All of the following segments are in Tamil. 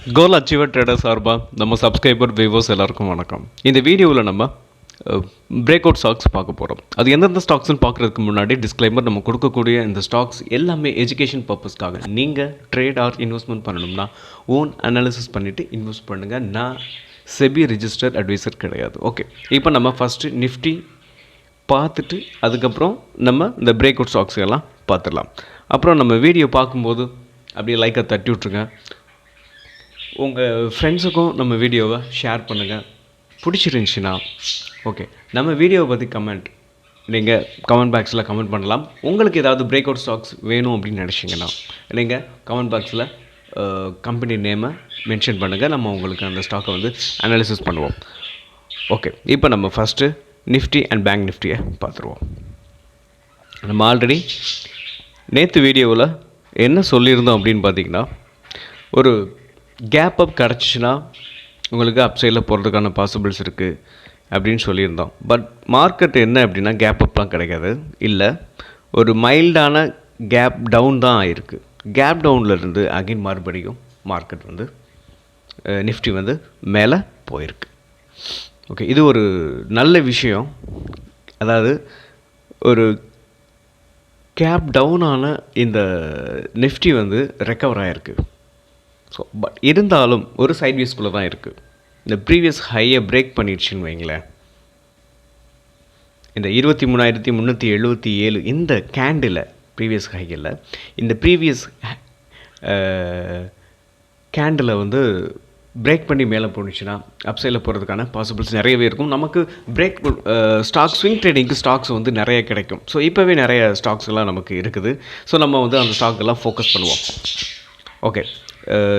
கோல் அச்சீவர் ட்ரேடர் சார்பாக நம்ம சப்ஸ்கிரைபர் வியூவர்ஸ் எல்லாருக்கும் வணக்கம். இந்த வீடியோவில் நம்ம பிரேக் அவுட் ஸ்டாக்ஸ் பார்க்க போகிறோம். அது எந்தெந்த ஸ்டாக்ஸ்னு பார்க்குறதுக்கு முன்னாடி டிஸ்க்ளைமர், நம்ம கொடுக்கக்கூடிய இந்த ஸ்டாக்ஸ் எல்லாமே எஜுகேஷன் பர்பஸ்க்காக. நீங்கள் ட்ரேட் ஆர் இன்வெஸ்ட்மெண்ட் பண்ணணும்னா ஓன் அனாலிசிஸ் பண்ணிவிட்டு இன்வெஸ்ட் பண்ணுங்கள். நான் செபி ரிஜிஸ்டர்ட் அட்வைசர் கிடையாது. ஓகே, இப்போ நம்ம ஃபஸ்ட்டு நிஃப்டி பார்த்துட்டு அதுக்கப்புறம் நம்ம இந்த பிரேக் அவுட் ஸ்டாக்ஸ் எல்லாம் பார்த்துடலாம். அப்புறம் நம்ம வீடியோ பார்க்கும்போது அப்படியே லைக்கை தட்டி விட்ருங்க. உங்கள் ஃப்ரெண்ட்ஸுக்கும் நம்ம வீடியோவை ஷேர் பண்ணுங்கள். பிடிச்சிருந்துச்சின்னா ஓகே, நம்ம வீடியோவை பற்றி நீங்கள் கமெண்ட் பாக்ஸில் கமெண்ட் பண்ணலாம். உங்களுக்கு ஏதாவது பிரேக் அவுட் ஸ்டாக்ஸ் வேணும் அப்படின்னு நினச்சிங்கன்னா நீங்கள் கமெண்ட் பாக்ஸில் கம்பெனி நேமை மென்ஷன் பண்ணுங்கள். நம்ம உங்களுக்கு அந்த ஸ்டாக்கை அனாலிசிஸ் பண்ணுவோம். ஓகே, இப்போ நம்ம ஃபஸ்ட்டு நிஃப்டி அண்ட் பேங்க் நிஃப்டியை பார்த்துருவோம். நம்ம ஆல்ரெடி நேற்று வீடியோவில் என்ன சொல்லியிருந்தோம் அப்படின்னு பார்த்தீங்கன்னா, ஒரு கேப் அப் கிடச்சிச்சின்னா உங்களுக்கு அப்சைடில் போகிறதுக்கான பாசிபிள்ஸ் இருக்குது அப்படின்னு சொல்லியிருந்தோம். பட் மார்க்கெட் என்ன அப்படின்னா கேப் அப்லாம் கிடைக்காது, இல்லை ஒரு மைல்டான கேப் டவுன் தான் ஆகிருக்கு. கேப் டவுன்லேருந்து அகைன் மறுபடியும் மார்க்கெட் நிஃப்டி மேலே போயிருக்கு. ஓகே, இது ஒரு நல்ல விஷயம். அதாவது ஒரு கேப் டவுனான இந்த நிஃப்டி ரெக்கவர் ஆகிருக்கு. ஸோ பட் இருந்தாலும் ஒரு சைட்வேஸ்குள்ளே தான் இருக்குது. இந்த ப்ரீவியஸ் ஹையை பிரேக் பண்ணிடுச்சுன்னு வைங்களேன். இந்த 23,377 இந்த கேண்டில் ப்ரீவியஸ் ஹையில், இந்த ப்ரீவியஸ் கேண்டில் பிரேக் பண்ணி மேலே போணுச்சுன்னா அப்சைடில் போகிறதுக்கான பாசிபிள்ஸ் நிறையவே இருக்கும். நமக்கு பிரேக் ஸ்டாக் ஸ்விங் ட்ரேடிங்க்கு ஸ்டாக்ஸ் நிறைய கிடைக்கும். ஸோ இப்போவே நிறைய ஸ்டாக்ஸ் எல்லாம் நமக்கு இருக்குது. ஸோ நம்ம அந்த ஸ்டாக் எல்லாம் ஃபோக்கஸ் பண்ணுவோம். ஓகே,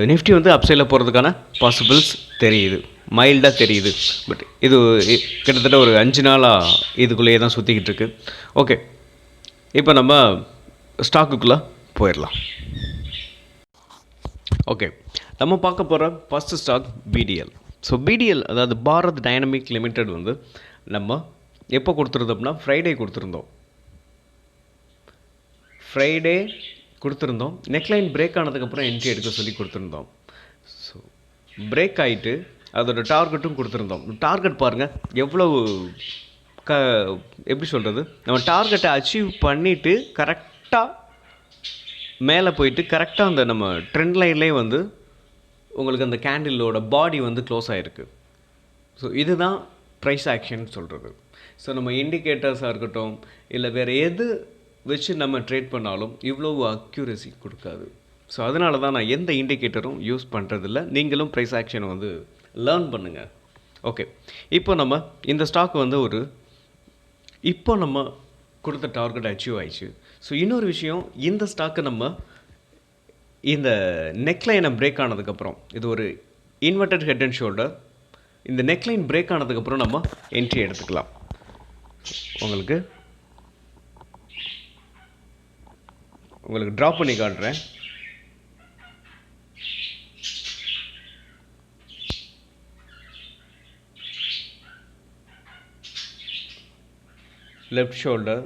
நிஃப்டி அப்சைடில் போகிறதுக்கான பாசிபிள்ஸ் தெரியுது, மைல்டாக தெரியுது. பட் இது கிட்டத்தட்ட ஒரு 5 நாளாக இதுக்குள்ளேயே தான் சுற்றிக்கிட்டு இருக்கு. ஓகே, இப்போ நம்ம ஸ்டாக்குக்குள்ளே போயிடலாம். ஓகே, நம்ம பார்க்க போகிற first stock BDL. So BDL அதாவது பாரத் டைனமிக் லிமிடெட் நம்ம எப்போ கொடுத்துருந்தோம்னா ஃப்ரைடே கொடுத்துருந்தோம். நெக்லைன் பிரேக் ஆனதுக்கப்புறம் என்ட்ரி எடுக்க சொல்லி கொடுத்துருந்தோம். ஸோ பிரேக் ஆகிட்டு அதோட டார்கெட்டும் கொடுத்துருந்தோம். டார்கெட் பாருங்கள் எவ்வளவு எப்படி சொல்கிறது, நம்ம டார்கெட்டை அச்சீவ் பண்ணிவிட்டு கரெக்டாக மேலே போயிட்டு கரெக்டாக அந்த நம்ம ட்ரெண்ட் லைன்லேயே உங்களுக்கு அந்த கேண்டிலோட பாடி க்ளோஸ் ஆகிருக்கு. ஸோ இதுதான் ப்ரைஸ் ஆக்ஷன் சொல்கிறது. ஸோ நம்ம இண்டிகேட்டர்ஸாக இருக்கட்டும், இல்லை வேறு எது வச்சு நம்ம ட்ரேட் பண்ணாலும் இவ்வளோ அக்யூரசி கொடுக்காது. ஸோ அதனால தான் நான் எந்த இண்டிகேட்டரும் யூஸ் பண்ணுறதில்ல. நீங்களும் ப்ரைஸ் ஆக்ஷனை லேர்ன் பண்ணுங்கள். ஓகே, இப்போ நம்ம இந்த ஸ்டாக் இப்போ நம்ம கொடுத்த டார்கெட் அச்சீவ் ஆயிடுச்சு. ஸோ இன்னொரு விஷயம், இந்த ஸ்டாக்கை நம்ம இந்த நெக்லைனை பிரேக் ஆனதுக்கப்புறம், இது ஒரு இன்வெர்டட் ஹெட் அண்ட் ஷோல்டர், இந்த நெக்லைன் பிரேக் ஆனதுக்கப்புறம் நம்ம என்ட்ரி எடுத்துக்கலாம். உங்களுக்கு ட்ராப் பண்ணி காட்டுறேன். Left shoulder,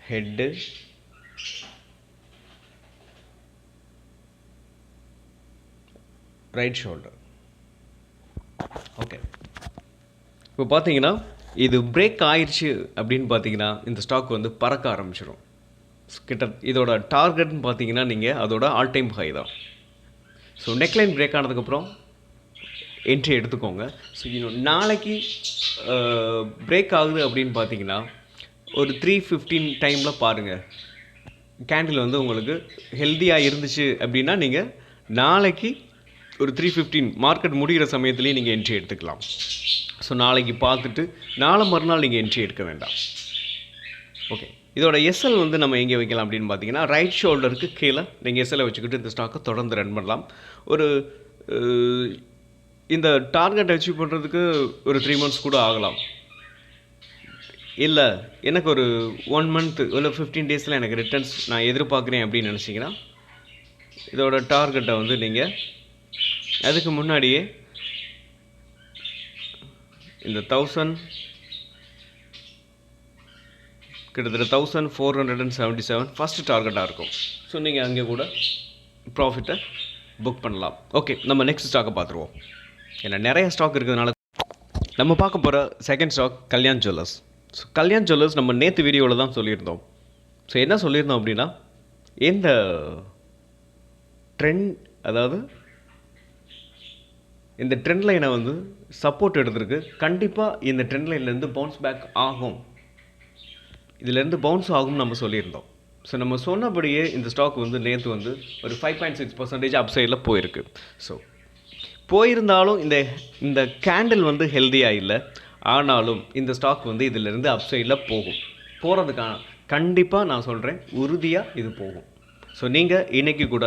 head, right shoulder. Okay, இப்போ பார்த்தீங்கன்னா இது பிரேக் ஆயிடுச்சு அப்படின்னு பார்த்தீங்கன்னா இந்த ஸ்டாக் பறக்க ஆரம்பிச்சிடும். இதோட டார்கெட்னு பார்த்தீங்கன்னா நீங்கள் அதோட ஆல் டைம் ஹை தான். ஸோ நெக்லைன் பிரேக் ஆனதுக்கப்புறம் என்ட்ரி எடுத்துக்கோங்க. ஸோ நாளைக்கு பிரேக் ஆகுது அப்படின்னு பார்த்தீங்கன்னா ஒரு 3:15 டைமில் பாருங்கள். கேண்டில் உங்களுக்கு ஹெல்த்தியாக இருந்துச்சு அப்படின்னா நீங்கள் நாளைக்கு ஒரு 3:15 மார்க்கெட் முடிகிற சமயத்துலேயே நீங்கள் என்ட்ரி எடுத்துக்கலாம். ஸோ நாளைக்கு பார்த்துட்டு நாளை மறுநாள் நீங்கள் என்ட்ரி எடுக்க வேண்டாம். ஓகே, இதோட எஸ்எல் நம்ம எங்கே வைக்கலாம் அப்படின்னு பார்த்தீங்கன்னா ரைட் ஷோல்டருக்கு கீழே நீங்கள் எஸ்எல்லை வச்சுக்கிட்டு இந்த ஸ்டாக்கை தொடர்ந்து ரன் பண்ணலாம். ஒரு இந்த டார்கெட் அச்சீவ் பண்ணுறதுக்கு ஒரு 3 months கூட ஆகலாம். இல்லை எனக்கு ஒரு 1 month இல்லை 15 days எனக்கு ரிட்டர்ன்ஸ் நான் எதிர்பார்க்குறேன் அப்படின்னு நினச்சிங்கன்னா இதோட டார்கெட்டை நீங்கள் அதுக்கு முன்னாடியே இந்த 1000 கிட்டத்தட்ட 1477 ஃபஸ்ட்டு டார்கெட்டாக இருக்கும். ஸோ நீங்கள் அங்கே கூட ப்ராஃபிட்டை புக் பண்ணலாம். ஓகே, நம்ம நெக்ஸ்ட் ஸ்டாக்கை பார்த்துருவோம். ஏன்னா நிறைய ஸ்டாக் இருக்கிறதுனால நம்ம பார்க்க போகிற second stock Kalyan Jewellers. So Kalyan Jewellers நம்ம நேற்று வீடியோவில் தான் சொல்லியிருந்தோம். ஸோ என்ன சொல்லியிருந்தோம் அப்படின்னா, இந்த ட்ரெண்ட், அதாவது இந்த ட்ரெண்ட் லைனை வந்து சப்போர்ட் எடுத்துருக்கு. கண்டிப்பாக இந்த ட்ரெண்ட் லைன்லேருந்து பவுன்ஸ் பேக் ஆகும், இதிலேருந்து பவுன்ஸ் ஆகும்னு நம்ம சொல்லியிருந்தோம். ஸோ நம்ம சொன்னபடியே இந்த ஸ்டாக் வந்து நேற்று வந்து ஒரு 5.6% அப்சைடில் போயிருக்கு. ஸோ போயிருந்தாலும் இந்த கேண்டில் வந்து ஹெல்த்தியாக இல்லை. ஆனாலும் இந்த ஸ்டாக் வந்து இதிலேருந்து அப்சைடில் போகிறதுக்கான கண்டிப்பாக நான் சொல்கிறேன், உறுதியாக இது போகும். ஸோ நீங்கள் இன்றைக்கி கூட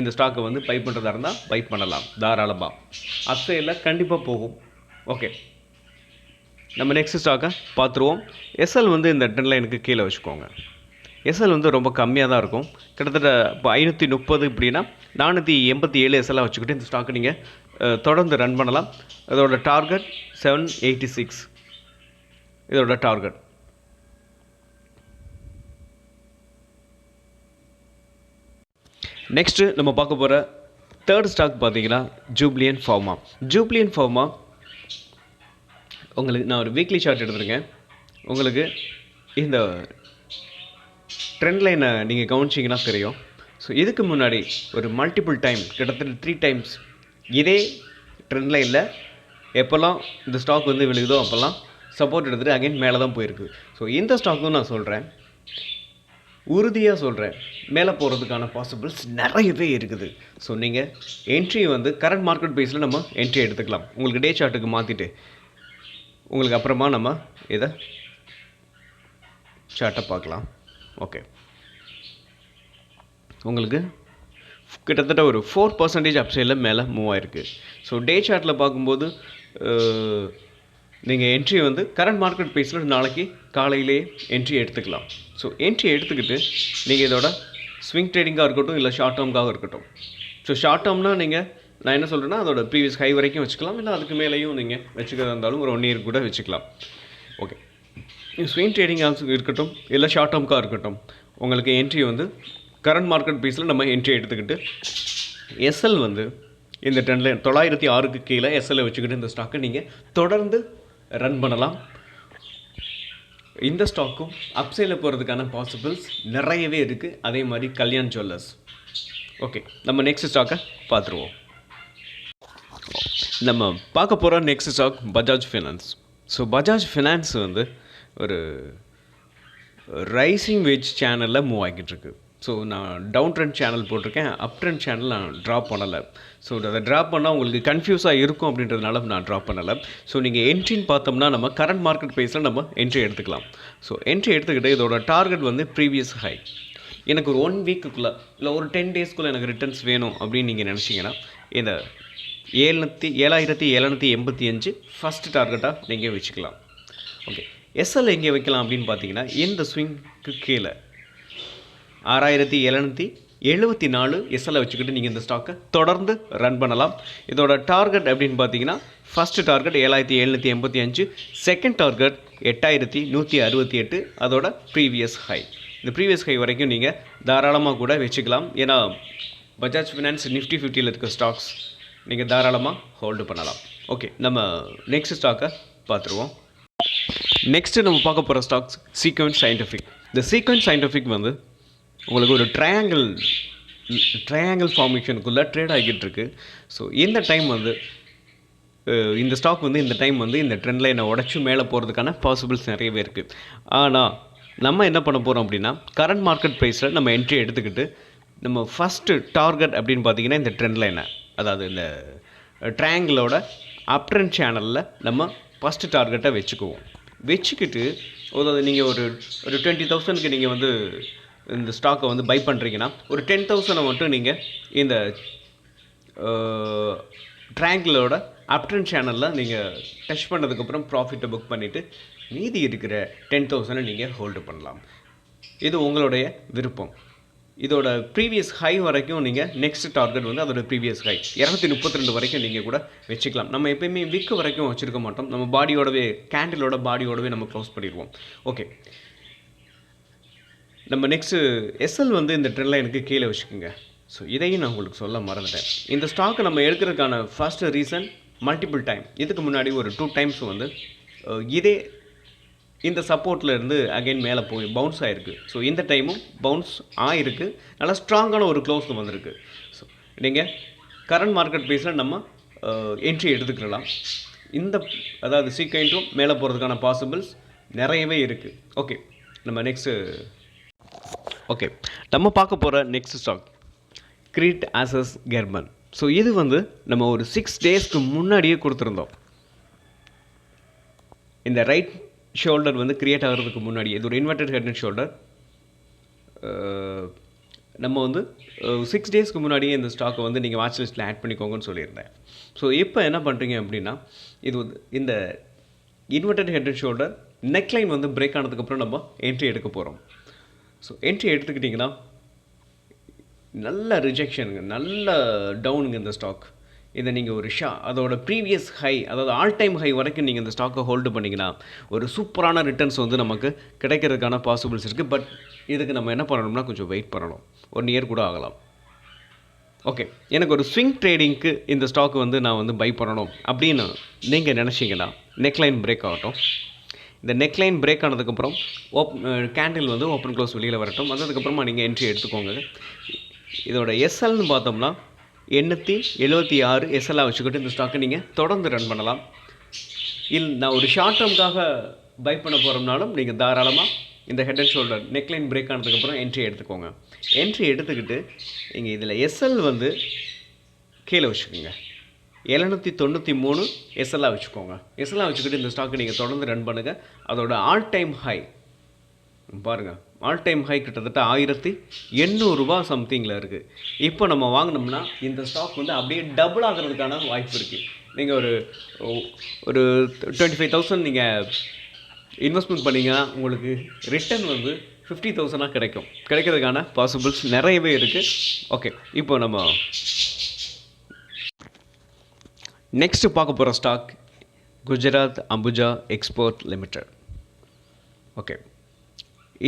இந்த ஸ்டாக்கை வந்து பை பண்ணுறதா இருந்தால் பை பண்ணலாம் தாராளமாக. அப்சைடில் கண்டிப்பாக போகும். ஓகே, நம்ம நெக்ஸ்ட் ஸ்டாக்கை பார்த்துருவோம். எஸ்எல் வந்து இந்த ட்ரெண்ட் லைனுக்கு கீழே வச்சுக்கோங்க. எஸ்எல் வந்து ரொம்ப கம்மியாக தான் இருக்கும். கிட்டத்தட்ட இப்போ 530 இப்படின்னா 487 எஸ்எல்லாக வச்சுக்கிட்டு இந்த ஸ்டாக்கை நீங்கள் தொடர்ந்து ரன் பண்ணலாம். அதோட டார்கெட் 786 இதோட டார்கெட். நெக்ஸ்ட்டு நம்ம பார்க்க போகிற தேர்ட் ஸ்டாக் பார்த்தீங்கன்னா ஜூப்ளியன்ட் ஃபார்மா. ஜூப்ளியன்ட் ஃபார்மா உங்களுக்கு நான் ஒரு வீக்லி சார்ட் எடுத்துருக்கேன். உங்களுக்கு இந்த ட்ரெண்ட் லைனை நீங்கள் கவனிச்சிங்கன்னா தெரியும். ஸோ இதுக்கு முன்னாடி ஒரு மல்டிபிள் டைம், கிட்டத்தட்ட 3 டைம்ஸ் இதே ட்ரெண்ட் லைனில் எப்போல்லாம் இந்த ஸ்டாக் வந்து விழுகுதோ அப்போல்லாம் சப்போர்ட் எடுத்துகிட்டு அகைன் மேலே தான் போயிருக்கு. ஸோ இந்த ஸ்டாக்கும் நான் சொல்கிறேன், உறுதியாக சொல்கிறேன், மேலே போகிறதுக்கான பாசிபிள்ஸ் நிறையவே இருக்குது. ஸோ நீங்கள் என்ட்ரி வந்து கரண்ட் மார்க்கெட் பேஸில் நம்ம என்ட்ரி எடுத்துக்கலாம். உங்களுக்கு டே சார்ட்டுக்கு மாற்றிட்டு உங்களுக்கு அப்புறமா நம்ம இதை சார்ட்டை பார்க்கலாம். ஓகே, உங்களுக்கு கிட்டத்தட்ட ஒரு 4% அப்சைடில் மேலே மூவ் ஆகிருக்கு. ஸோ டே சார்ட்டில் பார்க்கும்போது நீங்கள் என்ட்ரி வந்து கரண்ட் மார்க்கெட் பேஸில் நாளைக்கு காலையிலேயே என்ட்ரி எடுத்துக்கலாம். ஸோ என்ட்ரி எடுத்துக்கிட்டு நீங்கள் இதோட ஸ்விங் ட்ரேடிங்காக இருக்கட்டும், இல்லை ஷார்ட் டேர்முக்காக இருக்கட்டும். ஸோ ஷார்ட் டேர்ம்னால் நீங்கள் நான் என்ன சொல்கிறேன்னா, அதோட ப்ரீவியஸ் ஹை வரைக்கும் வச்சுக்கலாம், இல்லை அதுக்கு மேலேயும் நீங்கள் வச்சுக்கிறதா இருந்தாலும் ஒரு 1 இயர் கூட வச்சுக்கலாம். ஓகே, ஸ்விங் ட்ரேடிங்காக இருக்கட்டும், இல்லை ஷார்ட் டேர்முக்காக இருக்கட்டும், உங்களுக்கு என்ட்ரி வந்து கரண்ட் மார்க்கெட் பேஸில் நம்ம என்ட்ரி எடுத்துக்கிட்டு எஸ்எல் வந்து இந்த ட்ரெண்டில் 906க்கு கீழே எஸ்எல்லை வச்சுக்கிட்டு இந்த ஸ்டாக்கை நீங்கள் தொடர்ந்து ரன் பண்ணலாம். இந்த ஸ்டாக்கும் அப்சைடில் போகிறதுக்கான பாசிபிள்ஸ் நிறையவே இருக்குது. அதே மாதிரி கல்யாண் ஜுவல்லர்ஸ். ஓகே, நம்ம நெக்ஸ்ட் ஸ்டாக்கை பார்த்துருவோம். நம்ம பார்க்க போகிற next stock Bajaj Finance. So Bajaj Finance வந்து ஒரு ரைசிங் வேஜ் சேனலில் மூவ் ஆகிட்டு இருக்கு. ஸோ நான் டவுன் ட்ரெண்ட் சேனல் போட்டிருக்கேன், அப் ட்ரெண்ட் சேனல் நான் ட்ராப் பண்ணலை. ஸோ அதை ட்ராப் பண்ணால் உங்களுக்கு கன்ஃபியூஸாக இருக்கும் அப்படின்றதுனால நான் ட்ராப் பண்ணலை. ஸோ நீங்கள் என்ட்ரின்னு பார்த்தோம்னா நம்ம கரண்ட் மார்க்கெட் ப்ரைஸில் நம்ம என்ட்ரி எடுத்துக்கலாம். ஸோ என்ட்ரி எடுத்துக்கிட்டு இதோட டார்கெட் வந்து ப்ரீவியஸ் ஹை. எனக்கு ஒரு 1 வீக்குள்ளே இல்லை ஒரு 10 டேஸ்க்குள்ளே எனக்கு ரிட்டர்ன்ஸ் வேணும் அப்படின்னு நீங்கள் நினச்சிங்கன்னா இந்த 7785 ஃபஸ்ட்டு டார்கெட்டாக நீங்கள் வச்சுக்கலாம். ஓகே, எஸ்எல் எங்கே வைக்கலாம் அப்படின்னு பார்த்தீங்கன்னா, இந்த ஸ்விங்க்கு கீழே 6774 எஸ்எல்லை வச்சுக்கிட்டு நீங்கள் இந்த ஸ்டாக்கை தொடர்ந்து ரன் பண்ணலாம். இதோட டார்கெட் அப்படின்னு பார்த்தீங்கன்னா, ஃபஸ்ட்டு டார்கெட் 7785, செகண்ட் டார்கெட் 8168, அதோட ப்ரீவியஸ் ஹை. இந்த ப்ரீவியஸ் ஹை வரைக்கும் நீங்கள் தாராளமாக கூட வச்சுக்கலாம். ஏன்னா பஜாஜ் ஃபினான்ஸ் நிஃப்டி 50ல் இருக்க ஸ்டாக்ஸ் நீங்கள் தாராளமாக ஹோல்டு பண்ணலாம். ஓகே, நம்ம நெக்ஸ்ட் ஸ்டாக்கை பார்த்துருவோம். நெக்ஸ்ட்டு நம்ம பார்க்க போகிற ஸ்டாக்ஸ் சீக்வென்ஸ் சயின்டிஃபிக். இந்த சீக்வென்ஸ் சயின்டிஃபிக் வந்து உங்களுக்கு ஒரு ட்ரையாங்கிள் ஃபார்மேஷனுக்குள்ளே ட்ரேட் ஆகிட்டு இருக்கு. ஸோ இந்த டைம் வந்து இந்த ஸ்டாக் வந்து இந்த டைம் வந்து இந்த ட்ரெண்ட் லைனை உடச்சி மேலே போகிறதுக்கான பாசிபிள்ஸ் நிறையவே இருக்குது. ஆனால் நம்ம என்ன பண்ண போகிறோம் அப்படின்னா, கரண்ட் மார்க்கெட் ப்ரைஸில் நம்ம என்ட்ரி எடுத்துக்கிட்டு நம்ம ஃபஸ்ட்டு டார்கெட் அப்படின்னு பார்த்தீங்கன்னா இந்த ட்ரெண்ட் லைனை, அதாவது இந்த ட்ரையாங்கிளோட அப் ட்ரெண்ட் சேனலில் நம்ம ஃபஸ்ட்டு டார்கெட்டை வச்சுக்கிட்டு அதாவது நீங்கள் ஒரு 20,000க்கு நீங்கள் வந்து இந்த ஸ்டாக்கை வந்து பை பண்ணுறீங்கன்னா ஒரு 10,000 மட்டும் நீங்கள் இந்த ட்ரையாங்கிளோட அப்ட்ரெண்ட் சேனலில் நீங்கள் டச் பண்ணதுக்கப்புறம் ப்ராஃபிட்டை புக் பண்ணிவிட்டு மீதி இருக்கிற 10,000 நீங்கள் ஹோல்டு பண்ணலாம். இது உங்களுடைய விருப்பம். இதோட ப்ரீவியஸ் ஹை வரைக்கும் நீங்கள் நெக்ஸ்ட் டார்கெட் வந்து அதோட ப்ரீவியஸ் ஹை 232 வரைக்கும் நீங்கள் கூட வச்சுக்கலாம். நம்ம எப்போயுமே வீக்கு வரைக்கும் வச்சுருக்க மாட்டோம். நம்ம பாடியோடவே கேண்டிலோட பாடியோடவே நம்ம க்ளோஸ் பண்ணிடுவோம். ஓகே, நம்ம நெக்ஸ்ட்டு எஸ்எல் வந்து இந்த ட்ரெண்ட் லைனுக்கு கீழே வச்சுக்கோங்க. ஸோ இதையும் நான் உங்களுக்கு சொல்ல மறந்துட்டேன். இந்த ஸ்டாக்கை நம்ம எடுக்கிறதுக்கான ஃபர்ஸ்ட் ரீசன் மல்டிபிள் டைம். இதுக்கு முன்னாடி ஒரு 2 டைம்ஸ் வந்து இதே இந்த சப்போர்ட்டில் இருந்து அகைன் மேலே போய் பவுன்ஸ் ஆகிருக்கு. ஸோ இந்த டைமும் பவுன்ஸ் ஆகிருக்கு, நல்லா ஸ்ட்ராங்கான ஒரு க்ளோஸ் வந்திருக்கு. ஸோ நீங்கள் கரண்ட் மார்க்கெட் ப்ரைஸில் நம்ம என்ட்ரி எடுத்துக்கலாம். இந்த அதாவது சீக்கைண்டும் மேலே போகிறதுக்கான பாசிபிள்ஸ் நிறையவே இருக்குது. ஓகே, நம்ம பார்க்க போகிற நெக்ஸ்ட் ஸ்டாக் கிரீட் ஆசஸ் கெர்மன். ஸோ இது வந்து நம்ம ஒரு 6 டேஸ்க்கு முன்னாடியே கொடுத்துருந்தோம். இந்த ரைட் ஷோல்டர் வந்து க்ரியேட் ஆகிறதுக்கு முன்னாடி இது ஒரு இன்வெர்டட் ஹெட் அண்ட் ஷோல்டர். நம்ம வந்து 6 டேஸ்க்கு முன்னாடியே இந்த ஸ்டாக்கை வந்து நீங்கள் வாட்ச் லிஸ்ட்டில் ஆட் பண்ணிக்கோங்கன்னு சொல்லியிருந்தேன். ஸோ இப்போ என்ன பண்ணுறீங்க அப்படின்னா, இது வந்து இந்த inverted head and shoulder neckline வந்து பிரேக் ஆனதுக்கப்புறம் நம்ம என்ட்ரி எடுக்க போகிறோம். ஸோ என்ட்ரி எடுத்துக்கிட்டிங்கன்னா நல்ல ரிஜெக்ஷனுங்க, நல்ல டவுனுங்க இந்த ஸ்டாக். இதை நீங்கள் ஒரு அதோட ப்ரீவியஸ் ஹை, அதாவது ஆல் டைம் ஹை வரைக்கும் நீங்கள் இந்த ஸ்டாக்கை ஹோல்டு பண்ணிங்கன்னா ஒரு சூப்பரான ரிட்டர்ன்ஸ் வந்து நமக்கு கிடைக்கிறதுக்கான பாசிபிள்ஸ் இருக்குது. பட் இதுக்கு நம்ம என்ன பண்ணணும்னா கொஞ்சம் வெயிட் பண்ணணும். 1 இயர் கூட ஆகலாம். ஓகே, எனக்கு ஒரு ஸ்விங் ட்ரேடிங்க்கு இந்த ஸ்டாக் வந்து நான் வந்து பை பண்ணணும் அப்படின்னு நீங்கள் நினச்சிங்கன்னா நெக்லைன் பிரேக் ஆகட்டும். இந்த நெக்லைன் பிரேக் ஆனதுக்கப்புறம் கேண்டில் வந்து ஓப்பன் க்ளோஸ் வெளியில் வரட்டும். அதுக்கப்புறமா நீங்கள் என்ட்ரி எடுத்துக்கோங்க. இதோட எஸ்எல்னு பார்த்தோம்னா 876 எஸ்எல்லாக வச்சுக்கிட்டு இந்த ஸ்டாக்கை நீங்கள் தொடர்ந்து ரன் பண்ணலாம். நான் ஒரு ஷார்ட் டேர்முக்காக பை பண்ண போகிறோம்னாலும் நீங்கள் தாராளமாக இந்த head and shoulder neckline break ஆனதுக்கப்புறம் என்ட்ரி எடுத்துக்கோங்க. என்ட்ரி எடுத்துக்கிட்டு நீங்கள் இதில் எஸ்எல் வந்து கீழே வச்சுக்கோங்க. 793 எஸ்எல்லாக வச்சுக்கோங்க. எஸ்எல்லாக வச்சுக்கிட்டு இந்த ஸ்டாக்கை நீங்கள் தொடர்ந்து ரன் பண்ணுங்கள். அதோட ஆல் டைம் ஹை பாருங்கள், ஆல் டைம் ஹை கிட்டத்தட்ட 1800 ரூபா சம்திங்கில் இருக்குது. இப்போ நம்ம வாங்கினோம்னா இந்த ஸ்டாக் வந்து அப்படியே டபுள் ஆகிறதுக்கான வாய்ப்பு இருக்குது. நீங்கள் ஒரு 25,000 நீங்கள் இன்வெஸ்ட்மெண்ட் பண்ணிங்கன்னா உங்களுக்கு ரிட்டர்ன் வந்து 50,000 கிடைக்கிறதுக்கான பாசிபிள்ஸ் நிறையவே இருக்குது. ஓகே, இப்போ நம்ம நெக்ஸ்ட்டு பார்க்க போகிற stock Gujarat Ambuja Export Limited. Okay,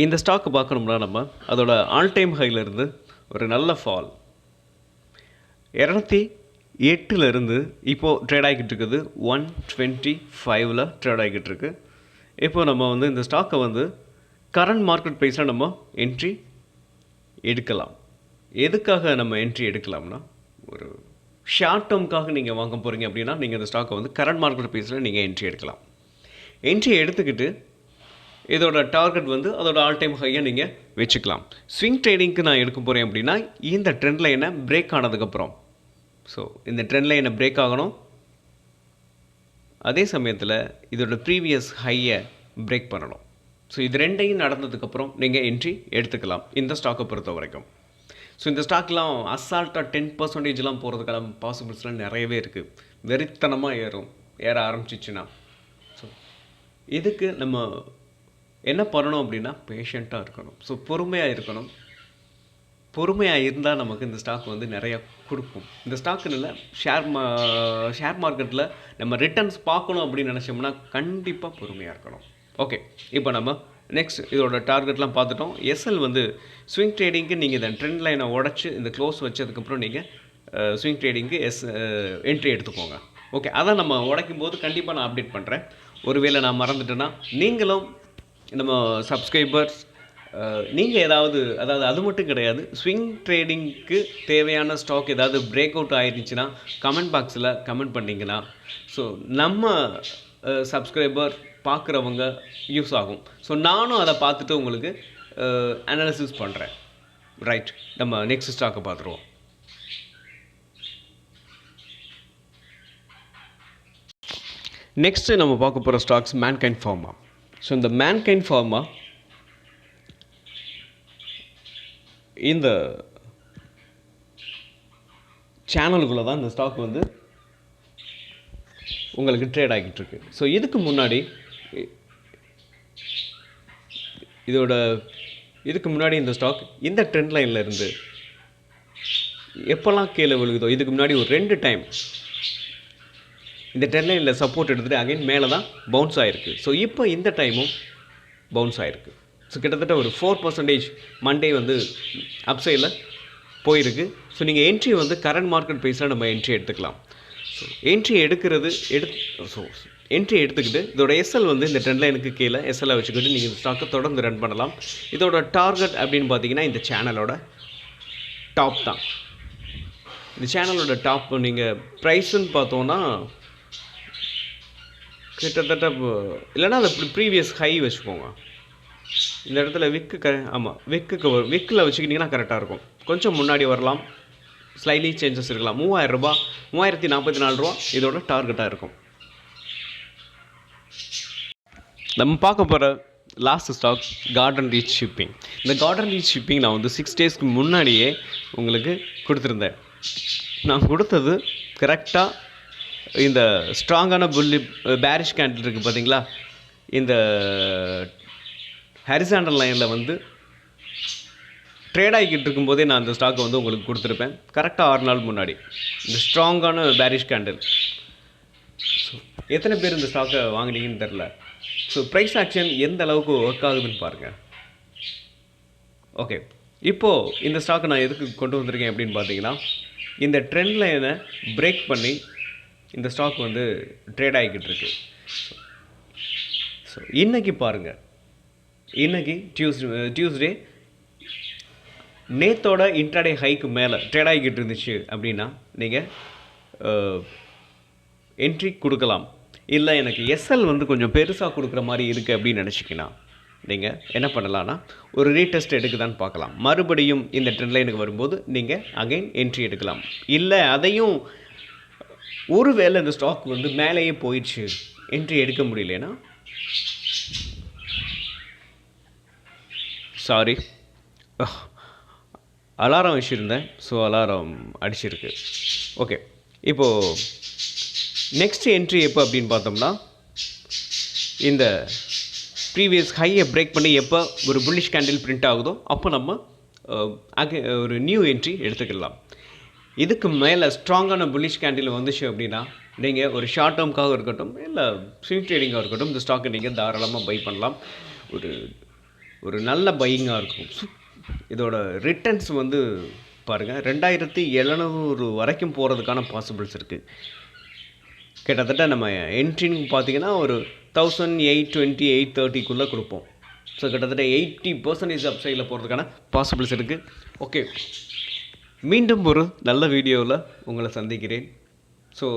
இந்த ஸ்டாக்கு பார்க்கணும்னா நம்ம அதோட ஆல் டைம் ஹைலேருந்து ஒரு நல்ல ஃபால் 208 இப்போது ட்ரேட் ஆகிக்கிட்டு இருக்குது. 125 ட்ரேட் ஆகிக்கிட்டு இருக்கு. இப்போது நம்ம வந்து இந்த ஸ்டாக்கை வந்து கரண்ட் மார்க்கெட் ப்ரைஸில் நம்ம என்ட்ரி எடுக்கலாம். எதுக்காக நம்ம என்ட்ரி எடுக்கலாம்னா, ஒரு ஷார்ட் டேர்முக்காக நீங்கள் வாங்க போகிறீங்க அப்படின்னா நீங்கள் இந்த ஸ்டாக்கை வந்து கரண்ட் மார்க்கெட் ப்ரைஸில் நீங்கள் என்ட்ரி எடுக்கலாம். என்ட்ரி எடுத்துக்கிட்டு இதோட டார்கெட் வந்து அதோட ஆல் டைம் ஹையை நீங்கள் வச்சுக்கலாம். ஸ்விங் ட்ரேடிங்க்கு நான் எடுக்க போகிறேன் அப்படின்னா இந்த ட்ரெண்ட் லைனை பிரேக் ஆனதுக்கப்புறம், ஸோ இந்த ட்ரெண்ட் லைனை பிரேக் ஆகணும். அதே சமயத்தில் இதோட ப்ரீவியஸ் ஹையை பிரேக் பண்ணணும். ஸோ இது ரெண்டையும் நடந்ததுக்கப்புறம் நீங்கள் என்ட்ரி எடுத்துக்கலாம் இந்த ஸ்டாக்கை பொறுத்த வரைக்கும். ஸோ இந்த ஸ்டாக்லாம் அசால்ட்டாக 10% போகிறதுக்கான பாசிபிள்ஸ்லாம் நிறையவே இருக்குது. வெறித்தனமாக ஏற ஆரம்பிச்சிச்சுன்னா. ஸோ இதுக்கு நம்ம என்ன பண்ணணும் அப்படின்னா பேஷண்ட்டாக இருக்கணும். ஸோ பொறுமையாக இருக்கணும். பொறுமையாக இருந்தால் நமக்கு இந்த ஸ்டாக் வந்து நிறையா கொடுக்கும். இந்த ஸ்டாக்குன்னு இல்லை, ஷேர் மார்க்கெட்டில் நம்ம ரிட்டர்ன்ஸ் பார்க்கணும் அப்படின்னு நினச்சோம்னா கண்டிப்பாக பொறுமையாக இருக்கணும். ஓகே, இப்போ நம்ம நெக்ஸ்ட் இதோட டார்கெட்லாம் பார்த்துட்டோம். எஸ்எல் வந்து ஸ்விங் ட்ரேடிங்க்கு நீங்கள் இந்த ட்ரெண்ட் லைனை உடச்சி இந்த க்ளோஸ் வச்சதுக்கப்புறம் நீங்கள் ஸ்விங் ட்ரேடிங்க்கு என்ட்ரி எடுத்துக்கோங்க. ஓகே, அதான் நம்ம உடைக்கும் போது கண்டிப்பாக நான் அப்டேட் பண்ணுறேன். ஒருவேளை நான் மறந்துட்டேன்னா நீங்களும் நம்ம சப்ஸ்கிரைபர்ஸ் நீங்கள் அதாவது அது மட்டும் கிடையாது, ஸ்விங் ட்ரேடிங்க்கு தேவையான ஸ்டாக் ஏதாவது பிரேக் அவுட் ஆகிருந்துச்சுன்னா கமெண்ட் பாக்ஸில் கமெண்ட் பண்ணிங்கன்னா ஸோ நம்ம சப்ஸ்கிரைபர் பார்க்குறவங்க யூஸ் ஆகும். ஸோ நானும் அதை பார்த்துட்டு உங்களுக்கு அனாலிசிஸ் பண்ணுறேன். ரைட், நம்ம நெக்ஸ்ட் ஸ்டாக்கை பார்த்துருவோம். நெக்ஸ்ட்டு நம்ம பார்க்க போகிற ஸ்டாக்ஸ் மேன்கைண்ட் ஃபார்மா. ஸோ இந்த மேன்கைண்ட் ஃபார்மா இந்த சேனலுக்குள்ளே தான் இந்த ஸ்டாக் வந்து உங்களுக்கு ட்ரேட் ஆகிட்டு இருக்கு. ஸோ இதுக்கு முன்னாடி இந்த ஸ்டாக் இந்த ட்ரெண்ட் லைனில் இருந்து எப்போல்லாம் கீழே விழுகுதோ இதுக்கு முன்னாடி ஒரு 2 டைம் இந்த ட்ரெண்ட் லைனில் சப்போர்ட் எடுத்துகிட்டு அகைன் மேலே தான் பவுன்ஸ் ஆகிருக்கு. ஸோ இப்போ இந்த டைமும் பவுன்ஸ் ஆகிருக்கு. ஸோ கிட்டத்தட்ட ஒரு 4% மண்டே வந்து அப்சைடில் போயிருக்கு. ஸோ நீங்கள் என்ட்ரி வந்து கரண்ட் மார்க்கெட் ப்ரைஸில் நம்ம என்ட்ரி எடுத்துக்கலாம். ஸோ என்ட்ரி என்ட்ரி எடுத்துக்கிட்டு இதோட எஸ்எல் வந்து இந்த ட்ரெண்ட் லைனுக்கு கீழே எஸ்எல்லை வச்சுக்கிட்டு நீங்கள் இந்த ஸ்டாக்கை தொடர்ந்து ரன் பண்ணலாம். இதோட டார்கெட் அப்படின்னு பார்த்தீங்கன்னா இந்த சேனலோட டாப் தான். இந்த சேனலோட டாப் நீங்கள் ப்ரைஸுன்னு பார்த்தோன்னா கிட்டத்தட்ட இல்லைன்னா அந்த ப்ரீவியஸ் ஹை வச்சுக்கோங்க. இந்த இடத்துல விக்கில் வச்சுக்கிட்டிங்கன்னா கரெக்டாக இருக்கும். கொஞ்சம் முன்னாடி வரலாம், ஸ்லைட்லி சேஞ்சஸ் இருக்கலாம். 3000 ரூபா 3044 ரூபா இதோட டார்கெட்டாக இருக்கும். நம்ம பார்க்க போகிற last stock Garden Reach Shipping. இந்த கார்டன் ரீச் ஷிப்பிங் நான் வந்து 6 டேஸ்க்கு முன்னாடியே உங்களுக்கு கொடுத்துருந்தேன். நான் கொடுத்தது கரெக்டாக இந்த ஸ்ட்ராங்கான பேரிஷ் கேண்டில் இருக்குது பார்த்தீங்களா, இந்த ஹரிசாண்டல் லைனில் வந்து ட்ரேட் ஆகிக்கிட்டு இருக்கும்போதே நான் அந்த ஸ்டாக்கை வந்து உங்களுக்கு கொடுத்துருப்பேன் கரெக்டாக 6 நாள் முன்னாடி. இந்த ஸ்ட்ராங்கான பேரிஷ் கேண்டில். ஸோ எத்தனை பேர் இந்த ஸ்டாக்கை வாங்கினீங்கன்னு தெரில. ஸோ ப்ரைஸ் ஆக்ஷன் எந்த அளவுக்கு ஒர்க் ஆகுதுன்னு பாருங்கள். ஓகே, இப்போது இந்த ஸ்டாக்கை நான் எதுக்கு கொண்டு வந்திருக்கேன் அப்படின்னு பார்த்தீங்கன்னா, இந்த ட்ரெண்ட் லைனை பிரேக் பண்ணி இந்த ஸ்டாக் வந்து ட்ரேட் ஆகிக்கிட்டு இருக்கு. ஸோ இன்றைக்கி பாருங்கள், இன்றைக்கி டியூஸ்டே நேத்தோட இன்ட்ராடே ஹைக்கு மேலே ட்ரேட் ஆகிக்கிட்டு இருந்துச்சு அப்படின்னா நீங்கள் என்ட்ரி கொடுக்கலாம். இல்லை எனக்கு எஸ்எல் வந்து கொஞ்சம் பெருசாக கொடுக்குற மாதிரி இருக்குது அப்படின்னு நினச்சிக்கினா நீங்கள் என்ன பண்ணலான்னா ஒரு ரீடெஸ்ட் எடுக்குதான்னு பார்க்கலாம். மறுபடியும் இந்த ட்ரெண்ட் லைனுக்கு வரும்போது நீங்கள் அகைன் என்ட்ரி எடுக்கலாம். இல்லை அதையும் ஒருவேளை இந்த ஸ்டாக் வந்து மேலேயே போயிடுச்சு, என்ட்ரி எடுக்க முடியலன்னா சாரி அலாரம் வச்சுருந்தேன். ஸோ அலாரம் அடிச்சிருக்கு. ஓகே, இப்போது நெக்ஸ்ட் என்ட்ரி எப்போ அப்படின்னு பார்த்தோம்னா, இந்த ப்ரீவியஸ் ஹையை பிரேக் பண்ணி எப்போ ஒரு புல்லிஷ் கேண்டில் பிரிண்ட் ஆகுதோ அப்போ நம்ம ஒரு நியூ என்ட்ரி எடுத்துக்கலாம். இதுக்கு மேலே ஸ்ட்ராங்கான புல்லிஷ் கேண்டில் வந்துச்சு அப்படின்னா நீங்கள் ஒரு ஷார்ட் டேர்முக்காக இருக்கட்டும் இல்லை ஸ்விங் ட்ரேடிங்காக இருக்கட்டும் இந்த ஸ்டாக்கை நீங்கள் தாராளமாக பை பண்ணலாம். ஒரு நல்ல பையிங்காக இருக்கும். இதோட ரிட்டர்ன்ஸ் வந்து பாருங்கள் 2700 வரைக்கும் போகிறதுக்கான பாசிபிள்ஸ் இருக்குது. கிட்டத்தட்ட நம்ம என்ட்ரின்னு பார்த்தீங்கன்னா ஒரு 1820 830 கொடுப்போம். ஸோ கிட்டத்தட்ட 80% அப்சைடில் போகிறதுக்கான பாசிபிள்ஸ் இருக்குது. ஓகே, மீண்டும் ஒரு நல்ல வீடியோவில் உங்களை சந்திக்கிறேன். ஸோ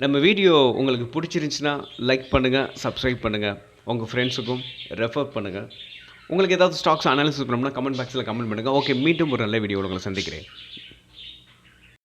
நம்ம வீடியோ உங்களுக்கு பிடிச்சிருந்துச்சின்னா லைக் பண்ணுங்கள், சப்ஸ்கிரைப் பண்ணுங்கள், உங்கள் ஃப்ரெண்ட்ஸுக்கும் ரெஃபர் பண்ணுங்கள். உங்களுக்கு ஏதாவது ஸ்டாக்ஸ் அனாலிசிஸ் பண்ணணும்னா கமெண்ட் பாக்ஸில் கமெண்ட் பண்ணுங்கள். ஓகே, மீண்டும் ஒரு நல்ல வீடியோவில் உங்களை சந்திக்கிறேன்.